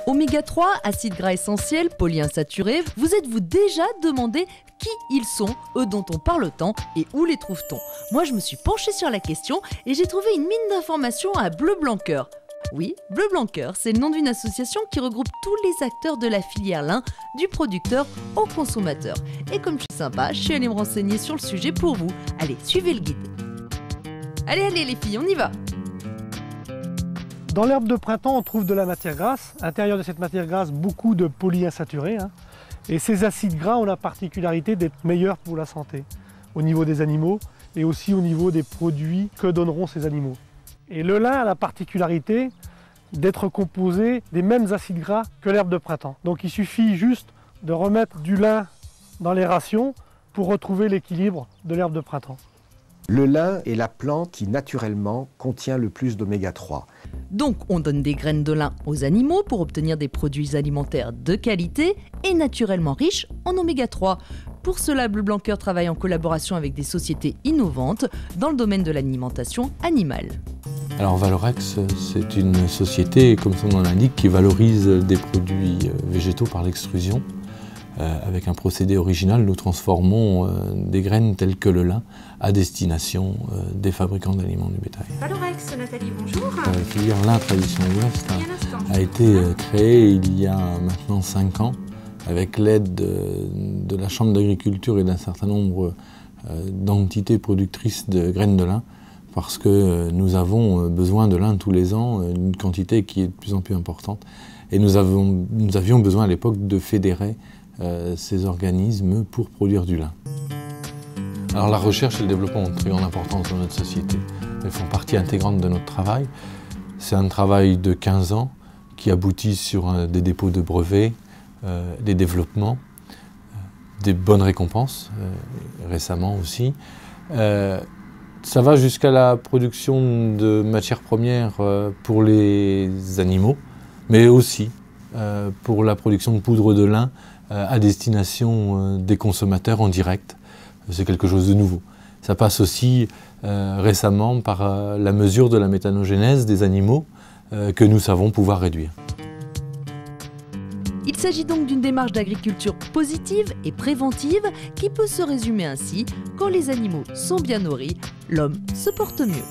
Oméga 3, acides gras essentiels, polyinsaturés, vous êtes-vous déjà demandé qui ils sont, eux dont on parle tant, et où les trouve-t-on? Moi, je me suis penchée sur la question et j'ai trouvé une mine d'informations à Bleu Blanc Cœur. Oui, Bleu Blanc Cœur, c'est le nom d'une association qui regroupe tous les acteurs de la filière lin, du producteur au consommateur. Et comme je suis sympa, je suis allée me renseigner sur le sujet pour vous. Allez, suivez le guide. Allez les filles, on y va! Dans l'herbe de printemps, on trouve de la matière grasse. À l'intérieur de cette matière grasse, beaucoup de polyinsaturés. Et ces acides gras ont la particularité d'être meilleurs pour la santé, au niveau des animaux et aussi au niveau des produits que donneront ces animaux. Et le lin a la particularité d'être composé des mêmes acides gras que l'herbe de printemps. Donc il suffit juste de remettre du lin dans les rations pour retrouver l'équilibre de l'herbe de printemps. Le lin est la plante qui naturellement contient le plus d'oméga 3. Donc on donne des graines de lin aux animaux pour obtenir des produits alimentaires de qualité et naturellement riches en oméga 3. Pour cela, Bleu Blanc Cœur travaille en collaboration avec des sociétés innovantes dans le domaine de l'alimentation animale. Alors Valorex, c'est une société, comme son nom l'indique, qui valorise des produits végétaux par l'extrusion. Avec un procédé original, nous transformons des graines telles que le lin à destination des fabricants d'aliments du bétail. Valorex, Nathalie, bonjour. La filière lin Tradition Ouest a été créée il y a maintenant 5 ans avec l'aide de la Chambre d'agriculture et d'un certain nombre d'entités productrices de graines de lin parce que nous avons besoin de lin tous les ans, une quantité qui est de plus en plus importante. Et nous avions besoin à l'époque de fédérer ces organismes pour produire du lin. Alors la recherche et le développement ont une très grande importance dans notre société. Elles font partie intégrante de notre travail. C'est un travail de 15 ans qui aboutit sur des dépôts de brevets, des développements, des bonnes récompenses, récemment aussi. Ça va jusqu'à la production de matières premières pour les animaux, mais aussi pour la production de poudre de lin à destination des consommateurs en direct. C'est quelque chose de nouveau. Ça passe aussi récemment par la mesure de la méthanogénèse des animaux que nous savons pouvoir réduire. Il s'agit donc d'une démarche d'agriculture positive et préventive qui peut se résumer ainsi: quand les animaux sont bien nourris, l'homme se porte mieux.